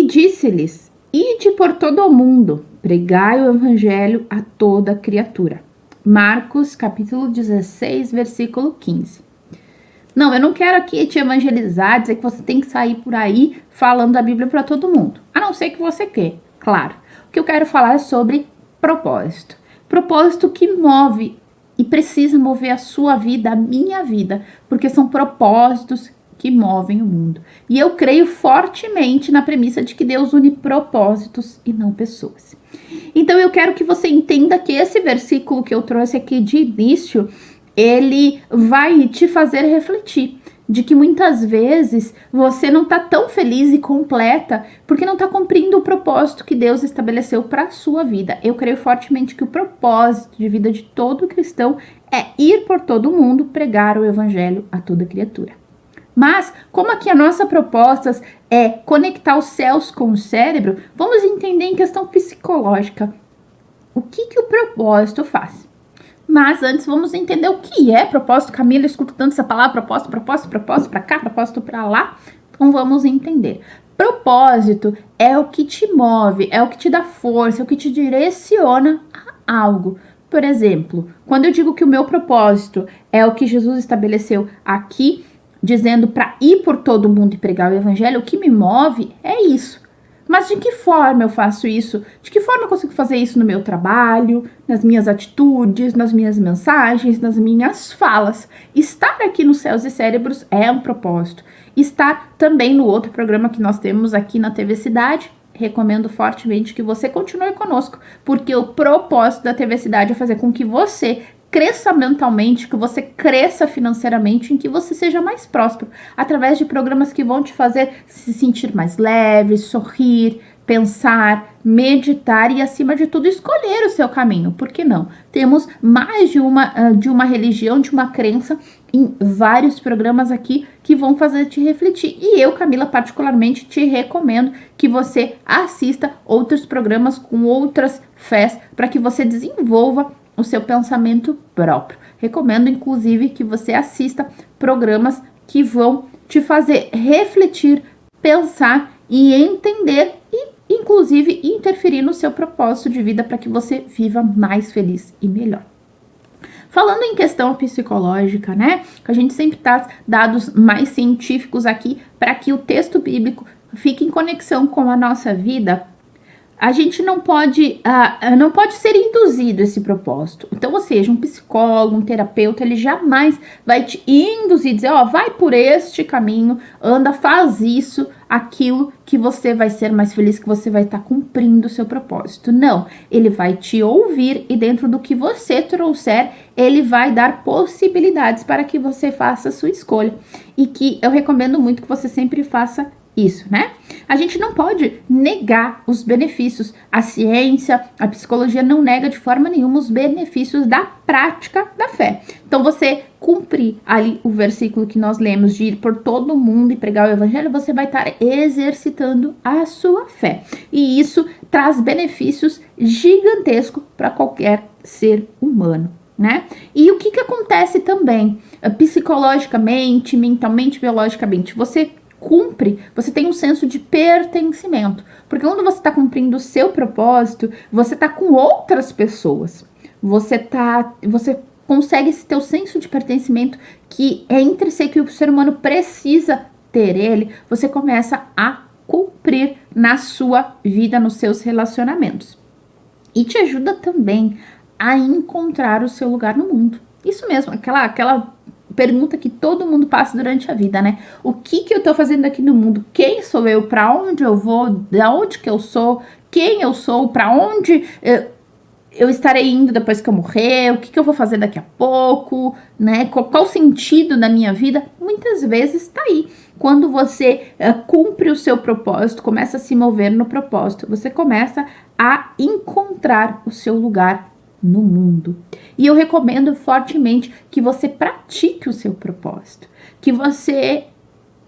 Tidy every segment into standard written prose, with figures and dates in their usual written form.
disse-lhes: ide por todo o mundo, pregai o evangelho a toda criatura. Marcos, capítulo 16, versículo 15. Não, eu não quero aqui te evangelizar, dizer que você tem que sair por aí falando a Bíblia para todo mundo. A não ser que você quer, claro. O que eu quero falar é sobre propósito. Propósito que move e precisa mover a sua vida, a minha vida, porque são propósitos que movem o mundo. E eu creio fortemente na premissa de que Deus une propósitos e não pessoas. Então eu quero que você entenda que esse versículo que eu trouxe aqui de início, ele vai te fazer refletir de que muitas vezes você não está tão feliz e completa porque não está cumprindo o propósito que Deus estabeleceu para a sua vida. Eu creio fortemente que o propósito de vida de todo cristão é ir por todo mundo pregar o evangelho a toda criatura. Mas, como aqui a nossa proposta é conectar os céus com o cérebro, vamos entender em questão psicológica o que o propósito faz. Mas antes vamos entender o que é propósito. Camila, eu escuto tanto essa palavra, propósito pra cá, propósito pra lá. Então vamos entender. Propósito é o que te move, é o que te dá força, é o que te direciona a algo. Por exemplo, quando eu digo que o meu propósito é o que Jesus estabeleceu aqui, dizendo para ir por todo mundo e pregar o evangelho, o que me move é isso. Mas de que forma eu faço isso? De que forma eu consigo fazer isso no meu trabalho, nas minhas atitudes, nas minhas mensagens, nas minhas falas? Estar aqui nos Céus e Cérebros é um propósito. Estar também no outro programa que nós temos aqui na TV Cidade, recomendo fortemente que você continue conosco, porque o propósito da TV Cidade é fazer com que você cresça mentalmente, que você cresça financeiramente, em que você seja mais próspero, através de programas que vão te fazer se sentir mais leve, sorrir, pensar, meditar e, acima de tudo, escolher o seu caminho. Por que não? Temos mais de uma religião, de uma crença em vários programas aqui que vão fazer te refletir. E eu, Camila, particularmente te recomendo que você assista outros programas com outras fés para que você desenvolva o seu pensamento próprio. Recomendo, inclusive, que você assista programas que vão te fazer refletir, pensar e entender e, inclusive, interferir no seu propósito de vida para que você viva mais feliz e melhor. Falando em questão psicológica, né? Que a gente sempre traz dados mais científicos aqui para que o texto bíblico fique em conexão com a nossa vida. A gente não pode ser induzido a esse propósito. Então, ou seja, um psicólogo, um terapeuta, ele jamais vai te induzir, dizer, vai por este caminho, anda, faz isso, aquilo, que você vai ser mais feliz, que você vai estar cumprindo o seu propósito. Não, ele vai te ouvir e dentro do que você trouxer, ele vai dar possibilidades para que você faça a sua escolha. E que eu recomendo muito que você sempre faça isso, né? A gente não pode negar os benefícios. A ciência, a psicologia não nega de forma nenhuma os benefícios da prática da fé. Então, você cumprir ali o versículo que nós lemos de ir por todo mundo e pregar o evangelho, você vai estar exercitando a sua fé. E isso traz benefícios gigantescos para qualquer ser humano, né? E o que acontece também psicologicamente, mentalmente, biologicamente? Você cumpre, você tem um senso de pertencimento, porque quando você está cumprindo o seu propósito, você está com outras pessoas, você consegue esse teu senso de pertencimento que é intrínseco que o ser humano precisa ter ele, você começa a cumprir na sua vida, nos seus relacionamentos, e te ajuda também a encontrar o seu lugar no mundo. Isso mesmo, aquela pergunta que todo mundo passa durante a vida, né? O que eu tô fazendo aqui no mundo? Quem sou eu? Para onde eu vou? Da onde que eu sou? Quem eu sou? Para onde eu estarei indo depois que eu morrer? O que eu vou fazer daqui a pouco? Né? Qual o sentido da minha vida? Muitas vezes tá aí. Quando você cumpre o seu propósito, começa a se mover no propósito, você começa a encontrar o seu lugar no mundo. E eu recomendo fortemente que você pratique o seu propósito, que você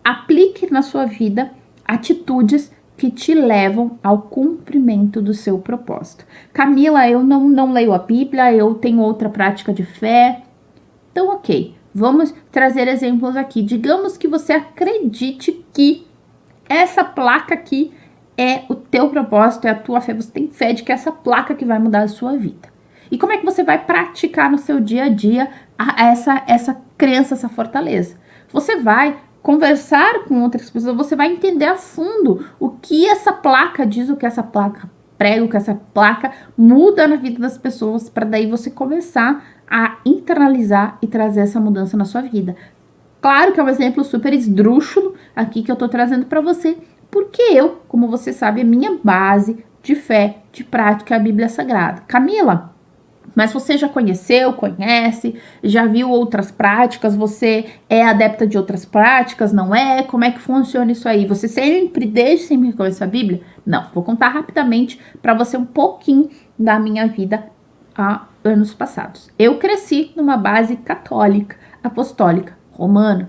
aplique na sua vida atitudes que te levam ao cumprimento do seu propósito. Camila, eu não leio a Bíblia, eu tenho outra prática de fé. Então, ok, vamos trazer exemplos aqui. Digamos que você acredite que essa placa aqui é o teu propósito, é a tua fé. Você tem fé de que é essa placa que vai mudar a sua vida. E como é que você vai praticar no seu dia a dia essa crença, essa fortaleza? Você vai conversar com outras pessoas, você vai entender a fundo o que essa placa diz, o que essa placa prega, o que essa placa muda na vida das pessoas, para daí você começar a internalizar e trazer essa mudança na sua vida. Claro que é um exemplo super esdrúxulo aqui que eu tô trazendo para você, porque eu, como você sabe, é minha base de fé, de prática, é a Bíblia Sagrada. Camila, mas você já conheceu, conhece, já viu outras práticas, você é adepta de outras práticas, não é? Como é que funciona isso aí? Você desde sempre conhece a Bíblia? Não, vou contar rapidamente para você um pouquinho da minha vida há anos passados. Eu cresci numa base católica, apostólica, romana.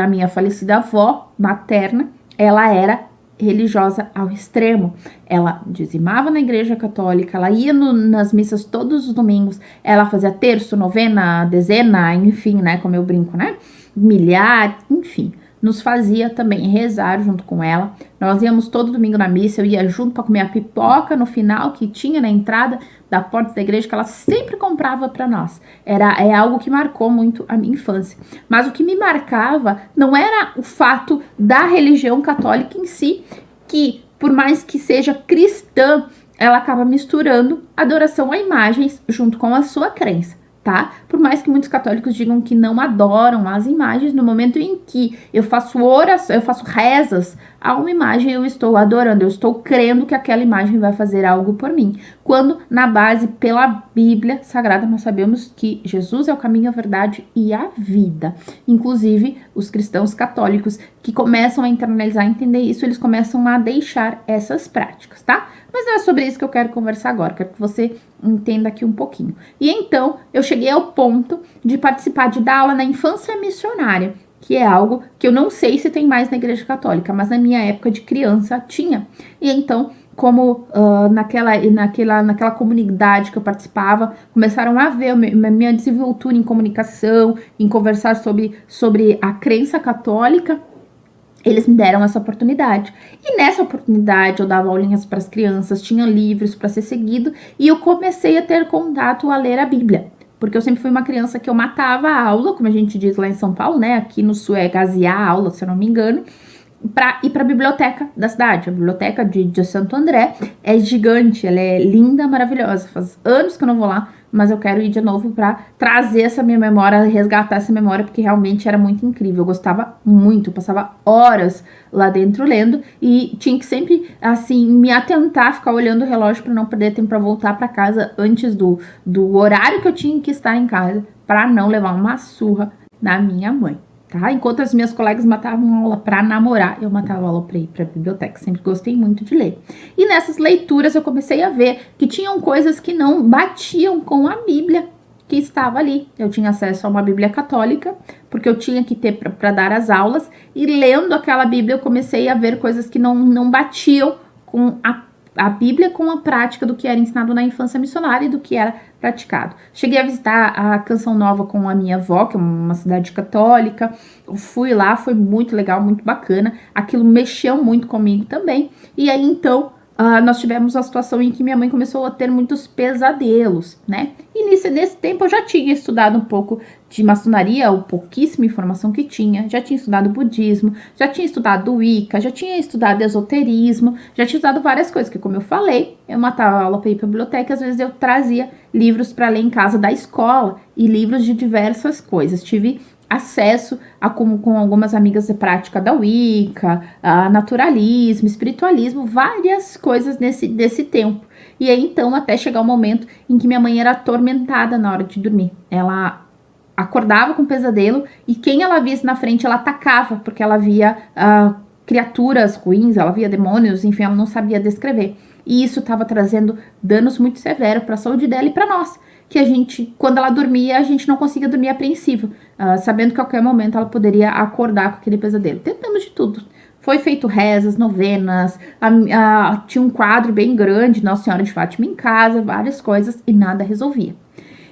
A minha falecida avó materna, ela era religiosa ao extremo. Ela dizimava na igreja católica, ela ia nas missas todos os domingos, ela fazia terço, novena, dezena, enfim, né, como eu brinco, né, milhar, enfim, nos fazia também rezar junto com ela. Nós íamos todo domingo na missa, eu ia junto para comer a pipoca no final que tinha na entrada da porta da igreja, que ela sempre comprava para nós. É algo que marcou muito a minha infância. Mas o que me marcava não era o fato da religião católica em si, que por mais que seja cristã, ela acaba misturando adoração a imagens junto com a sua crença, tá? Por mais que muitos católicos digam que não adoram as imagens, no momento em que eu faço oração, eu faço rezas a uma imagem, eu estou adorando, eu estou crendo que aquela imagem vai fazer algo por mim. Quando, na base, pela Bíblia Sagrada, nós sabemos que Jesus é o caminho, a verdade e a vida. Inclusive, os cristãos católicos que começam a internalizar, entender isso, eles começam a deixar essas práticas, tá? Mas não é sobre isso que eu quero conversar agora, quero que você entenda aqui um pouquinho. E então, eu cheguei ao ponto de participar, de dar aula na infância missionária, que é algo que eu não sei se tem mais na igreja católica, mas na minha época de criança tinha. E então, como naquela comunidade que eu participava, começaram a ver a minha desenvoltura em comunicação, em conversar sobre a crença católica, eles me deram essa oportunidade. E nessa oportunidade eu dava aulinhas para as crianças, tinha livros para ser seguido, e eu comecei a ter contato a ler a Bíblia. Porque eu sempre fui uma criança que eu matava a aula, como a gente diz lá em São Paulo, né? Aqui no Sul é gazear a aula, se eu não me engano, para ir para a biblioteca da cidade. A biblioteca de Santo André é gigante, ela é linda, maravilhosa. Faz anos que eu não vou lá, mas eu quero ir de novo para trazer essa minha memória, resgatar essa memória, porque realmente era muito incrível. Eu gostava muito, passava horas lá dentro lendo e tinha que sempre, assim, me atentar, ficar olhando o relógio para não perder tempo para voltar para casa antes do horário que eu tinha que estar em casa, para não levar uma surra da minha mãe. Tá? Enquanto as minhas colegas matavam aula para namorar, eu matava aula para ir para a biblioteca. Sempre gostei muito de ler. E nessas leituras eu comecei a ver que tinham coisas que não batiam com a Bíblia que estava ali. Eu tinha acesso a uma Bíblia católica, porque eu tinha que ter para dar as aulas, e lendo aquela Bíblia eu comecei a ver coisas que não batiam com a Bíblia, com a prática do que era ensinado na infância missionária e do que era praticado. Cheguei a visitar a Canção Nova com a minha avó, que é uma cidade católica. Eu fui lá, foi muito legal, muito bacana. Aquilo mexeu muito comigo também. E aí, então, nós tivemos a situação em que minha mãe começou a ter muitos pesadelos, né? E nesse tempo eu já tinha estudado um pouco de maçonaria, ou pouquíssima informação que tinha, já tinha estudado budismo, já tinha estudado Wicca, já tinha estudado esoterismo, já tinha estudado várias coisas, que como eu falei, eu matava a aula para ir para a biblioteca, às vezes eu trazia livros para ler em casa da escola, e livros de diversas coisas. Tive acesso com algumas amigas de prática da Wicca, naturalismo, espiritualismo, várias coisas desse tempo. E aí, então, até chegar o momento em que minha mãe era atormentada na hora de dormir. Ela acordava com pesadelo e quem ela visse na frente, ela atacava, porque ela via criaturas ruins, ela via demônios, enfim, ela não sabia descrever. E isso estava trazendo danos muito severos para a saúde dela e para nós. Que a gente, quando ela dormia, a gente não conseguia dormir apreensivo, sabendo que a qualquer momento ela poderia acordar com aquele pesadelo. Tentamos de tudo. Foi feito rezas, novenas, tinha um quadro bem grande, Nossa Senhora de Fátima em casa, várias coisas, e nada resolvia.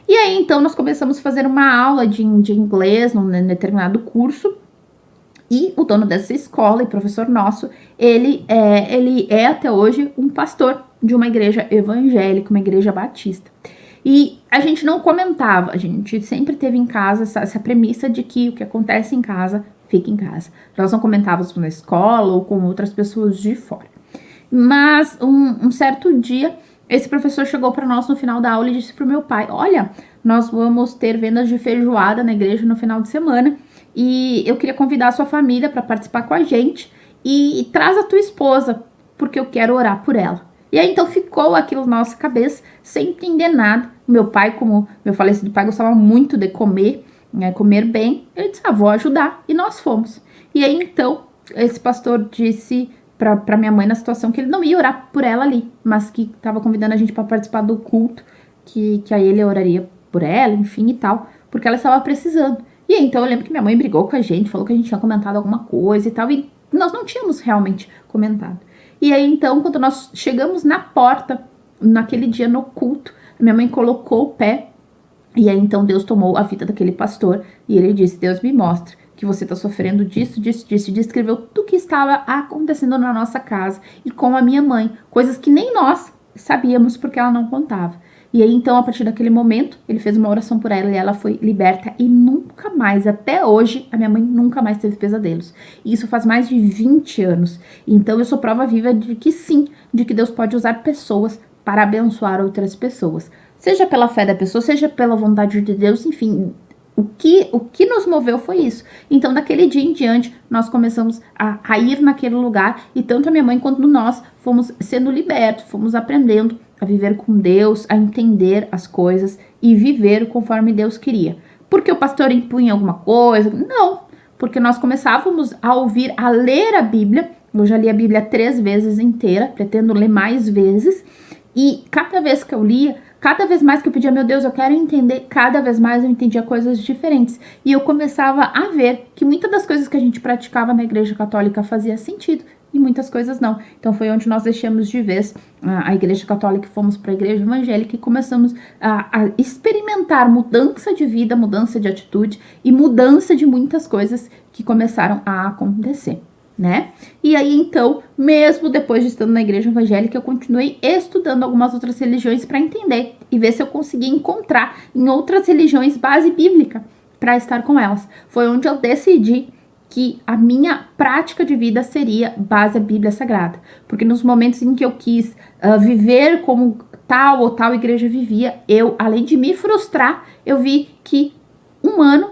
E aí, então, nós começamos a fazer uma aula de inglês num determinado curso, E o dono dessa escola e professor nosso, ele é até hoje um pastor de uma igreja evangélica, uma igreja batista. E a gente não comentava, a gente sempre teve em casa essa premissa de que o que acontece em casa, fica em casa. Nós não comentávamos na escola ou com outras pessoas de fora. Mas um certo dia, esse professor chegou para nós no final da aula e disse para o meu pai: olha, nós vamos ter vendas de feijoada na igreja no final de semana e eu queria convidar a sua família para participar com a gente e traz a tua esposa, porque eu quero orar por ela. E aí então ficou aquilo na nossa cabeça, sem entender nada. Meu pai, como meu falecido pai, gostava muito de comer, né, comer bem. Eu disse: vou ajudar. E nós fomos. E aí então, esse pastor disse para minha mãe na situação que ele não ia orar por ela ali, mas que estava convidando a gente para participar do culto, que aí ele oraria por ela, enfim e tal, porque ela estava precisando. E aí então eu lembro que minha mãe brigou com a gente, falou que a gente tinha comentado alguma coisa e tal, e nós não tínhamos realmente comentado. E aí, então, quando nós chegamos na porta, naquele dia no culto, minha mãe colocou o pé, e aí, então, Deus tomou a vida daquele pastor, e ele disse: Deus me mostra que você está sofrendo disso, e descreveu tudo o que estava acontecendo na nossa casa, e com a minha mãe, coisas que nem nós sabíamos, porque ela não contava. E aí, então, a partir daquele momento, ele fez uma oração por ela e ela foi liberta e nunca mais, até hoje, a minha mãe nunca mais teve pesadelos. E isso faz mais de 20 anos. Então, eu sou prova viva de que sim, de que Deus pode usar pessoas para abençoar outras pessoas. Seja pela fé da pessoa, seja pela vontade de Deus, enfim, o que nos moveu foi isso. Então, daquele dia em diante, nós começamos a ir naquele lugar e tanto a minha mãe quanto nós fomos sendo libertos, fomos aprendendo a viver com Deus, a entender as coisas e viver conforme Deus queria. Porque o pastor impunha alguma coisa? Não, porque nós começávamos a ouvir, a ler a Bíblia. Eu já li a Bíblia 3 vezes inteira, pretendo ler mais vezes. E cada vez que eu lia, cada vez mais que eu pedia: meu Deus, eu quero entender, cada vez mais eu entendia coisas diferentes. E eu começava a ver que muitas das coisas que a gente praticava na igreja católica fazia sentido e muitas coisas não. Então foi onde nós deixamos de vez a igreja católica e fomos para a igreja evangélica e começamos a experimentar mudança de vida, mudança de atitude e mudança de muitas coisas que começaram a acontecer, né? E aí então, mesmo depois de estando na igreja evangélica, eu continuei estudando algumas outras religiões para entender e ver se eu conseguia encontrar em outras religiões base bíblica para estar com elas. Foi onde eu decidi que a minha prática de vida seria base à Bíblia Sagrada. Porque nos momentos em que eu quis viver como tal ou tal igreja vivia, eu, além de me frustrar, eu vi que humano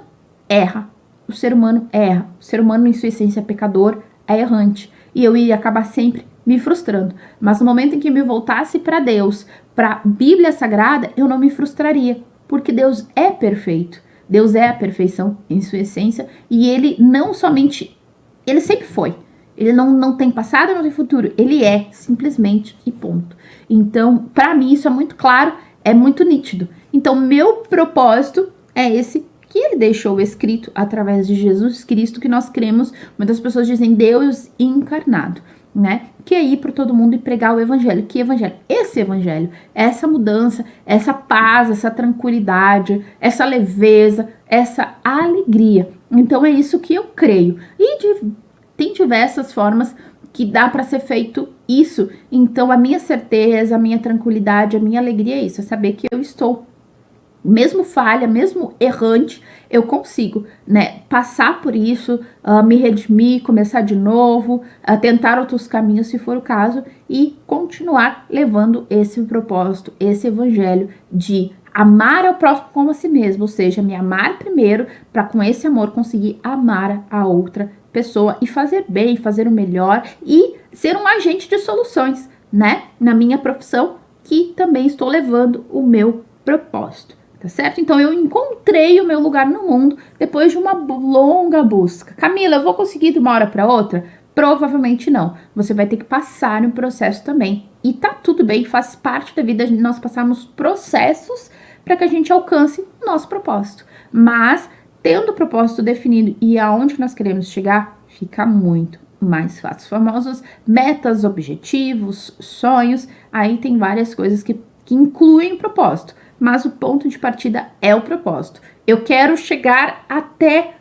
erra. O ser humano erra. O ser humano, em sua essência, é pecador, é errante. E eu ia acabar sempre me frustrando. Mas no momento em que me voltasse para Deus, para a Bíblia Sagrada, eu não me frustraria. Porque Deus é perfeito. Deus é a perfeição em sua essência e ele não somente, ele sempre foi. Ele não tem passado, não tem futuro. Ele é, simplesmente, e ponto. Então, para mim, isso é muito claro, é muito nítido. Então, meu propósito é esse que ele deixou escrito através de Jesus Cristo, que nós cremos. Muitas pessoas dizem Deus encarnado, né? Que é ir para todo mundo e pregar o evangelho. Que evangelho? Esse evangelho, essa mudança, essa paz, essa tranquilidade, essa leveza, essa alegria. Então é isso que eu creio. E tem diversas formas que dá para ser feito isso. Então a minha certeza, a minha tranquilidade, a minha alegria é isso, é saber que eu estou, mesmo falha, mesmo errante, eu consigo, né, passar por isso, me redimir, começar de novo, tentar outros caminhos se for o caso e continuar levando esse propósito, esse evangelho de amar ao próximo como a si mesmo, ou seja, me amar primeiro para com esse amor conseguir amar a outra pessoa e fazer bem, fazer o melhor e ser um agente de soluções, né, na minha profissão, que também estou levando o meu propósito. Tá certo? Então eu encontrei o meu lugar no mundo depois de uma longa busca. Camila, eu vou conseguir de uma hora para outra? Provavelmente não. Você vai ter que passar um processo também. E tá tudo bem, faz parte da vida nós passarmos processos para que a gente alcance o nosso propósito. Mas tendo o propósito definido e aonde nós queremos chegar, fica muito mais fácil. Os famosos metas, objetivos, sonhos, aí tem várias coisas que incluem o propósito. Mas o ponto de partida é o propósito. Eu quero chegar até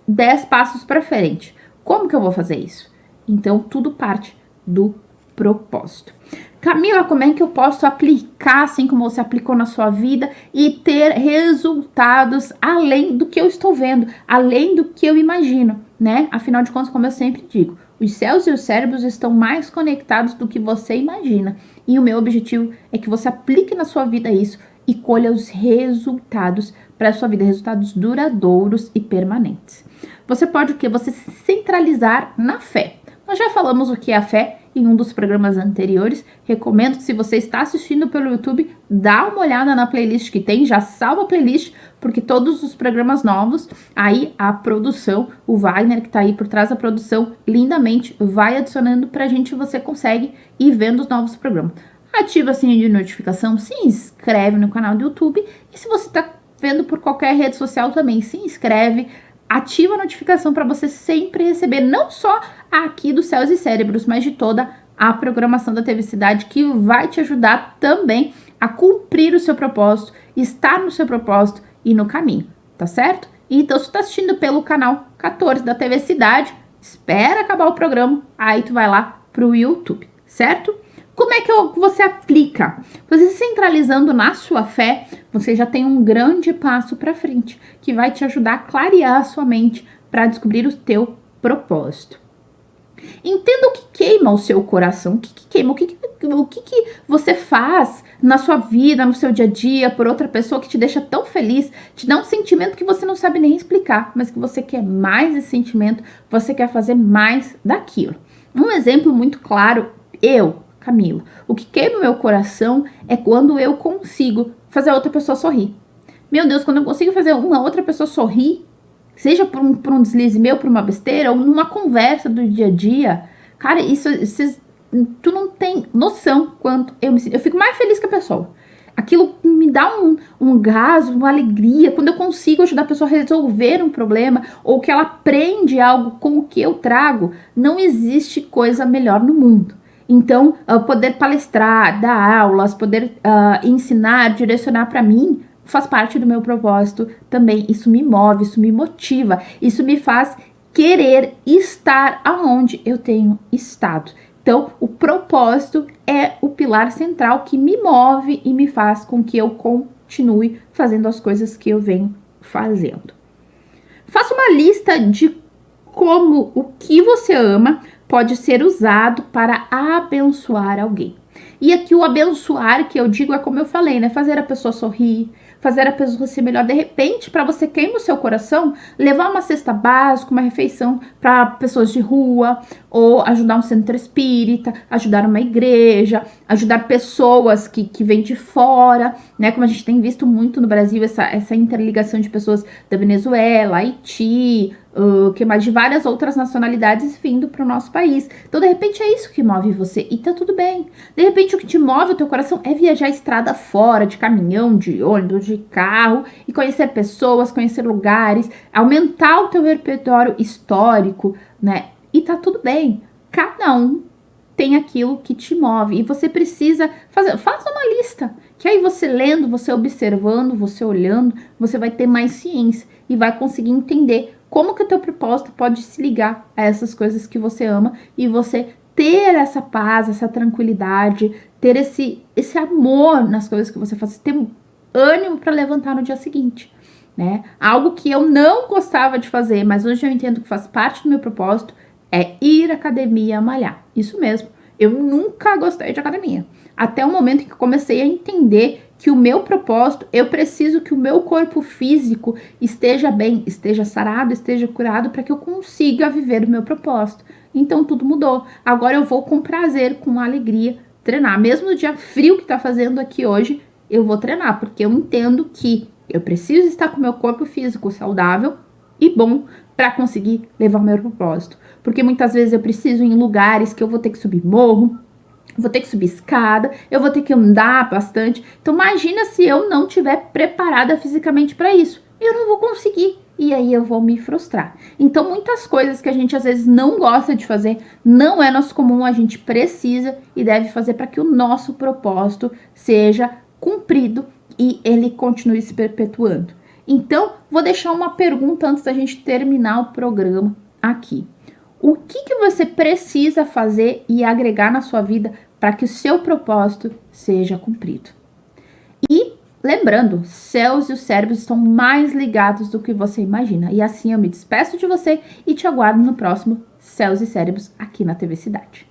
10 passos para frente. Como que eu vou fazer isso? Então, tudo parte do propósito. Camila, como é que eu posso aplicar, assim como você aplicou na sua vida, e ter resultados além do que eu estou vendo, além do que eu imagino, né? Afinal de contas, como eu sempre digo, os céus e os cérebros estão mais conectados do que você imagina. E o meu objetivo é que você aplique na sua vida isso e colha os resultados para a sua vida, resultados duradouros e permanentes. Você pode o quê? Você se centralizar na fé. Nós já falamos o que é a fé em um dos programas anteriores. Recomendo que, se você está assistindo pelo YouTube, dá uma olhada na playlist que tem, já salva a playlist, porque todos os programas novos, aí a produção, o Wagner que tá aí por trás da produção, lindamente vai adicionando pra gente, e você consegue ir vendo os novos programas. Ativa o sininho de notificação, se inscreve no canal do YouTube, e se você tá vendo por qualquer rede social também, se inscreve, ativa a notificação para você sempre receber, não só aqui dos Céus e Cérebros, mas de toda a programação da TV Cidade, que vai te ajudar também a cumprir o seu propósito, estar no seu propósito e no caminho, tá certo? Então, se tu tá assistindo pelo canal 14 da TV Cidade, espera acabar o programa, aí tu vai lá pro YouTube, certo? Como é que você aplica? Você centralizando na sua fé, você já tem um grande passo para frente, que vai te ajudar a clarear a sua mente para descobrir o teu propósito. Entenda o que queima o seu coração, o que queima, o que você faz na sua vida, no seu dia a dia, por outra pessoa que te deixa tão feliz, te dá um sentimento que você não sabe nem explicar, mas que você quer mais esse sentimento, você quer fazer mais daquilo. Um exemplo muito claro, Camila, o que queima meu coração é quando eu consigo fazer a outra pessoa sorrir. Meu Deus, quando eu consigo fazer uma outra pessoa sorrir, seja por um deslize meu, por uma besteira, ou numa conversa do dia a dia, cara, tu não tem noção quanto eu me sinto. Eu fico mais feliz que a pessoa. Aquilo me dá um gás, uma alegria, quando eu consigo ajudar a pessoa a resolver um problema, ou que ela aprende algo com o que eu trago. Não existe coisa melhor no mundo. Então, poder palestrar, dar aulas, poder ensinar, direcionar para mim, faz parte do meu propósito também. Isso me move, isso me motiva, isso me faz querer estar aonde eu tenho estado. Então, o propósito é o pilar central que me move e me faz com que eu continue fazendo as coisas que eu venho fazendo. Faça uma lista de como o que você ama pode ser usado para abençoar alguém. E aqui o abençoar que eu digo é como eu falei, né? Fazer a pessoa sorrir, fazer a pessoa ser melhor. De repente, para você queima o seu coração, levar uma cesta básica, uma refeição para pessoas de rua, ou ajudar um centro espírita, ajudar uma igreja, ajudar pessoas que vêm de fora, né? Como a gente tem visto muito no Brasil, essa interligação de pessoas da Venezuela, Haiti, que mais, de várias outras nacionalidades vindo para o nosso país. Então, de repente, é isso que move você e tá tudo bem. De repente, o que te move o teu coração é viajar a estrada fora, de caminhão, de ônibus, de carro, e conhecer pessoas, conhecer lugares, aumentar o teu repertório histórico, né? E tá tudo bem. Cada um tem aquilo que te move e você precisa faça uma lista, que aí você lendo, você observando, você olhando, você vai ter mais ciência e vai conseguir entender como que o teu propósito pode se ligar a essas coisas que você ama e você ter essa paz, essa tranquilidade, ter esse amor nas coisas que você faz, ter ânimo para levantar no dia seguinte, né? Algo que eu não gostava de fazer, mas hoje eu entendo que faz parte do meu propósito, é ir à academia malhar. Isso mesmo, eu nunca gostei de academia. Até o momento em que comecei a entender que o meu propósito, eu preciso que o meu corpo físico esteja bem, esteja sarado, esteja curado, para que eu consiga viver o meu propósito. Então tudo mudou. Agora eu vou com prazer, com alegria, treinar. Mesmo no dia frio que tá fazendo aqui hoje, eu vou treinar, porque eu entendo que eu preciso estar com o meu corpo físico saudável e bom para conseguir levar o meu propósito. Porque muitas vezes eu preciso ir em lugares que eu vou ter que subir morro, vou ter que subir escada, eu vou ter que andar bastante. Então imagina se eu não estiver preparada fisicamente para isso. Eu não vou conseguir e aí eu vou me frustrar. Então muitas coisas que a gente às vezes não gosta de fazer, não é nosso comum, a gente precisa e deve fazer para que o nosso propósito seja cumprido e ele continue se perpetuando. Então, vou deixar uma pergunta antes da gente terminar o programa aqui. O que você precisa fazer e agregar na sua vida para que o seu propósito seja cumprido? E lembrando, céus e os cérebros estão mais ligados do que você imagina. E assim eu me despeço de você e te aguardo no próximo Céus e Cérebros aqui na TV Cidade.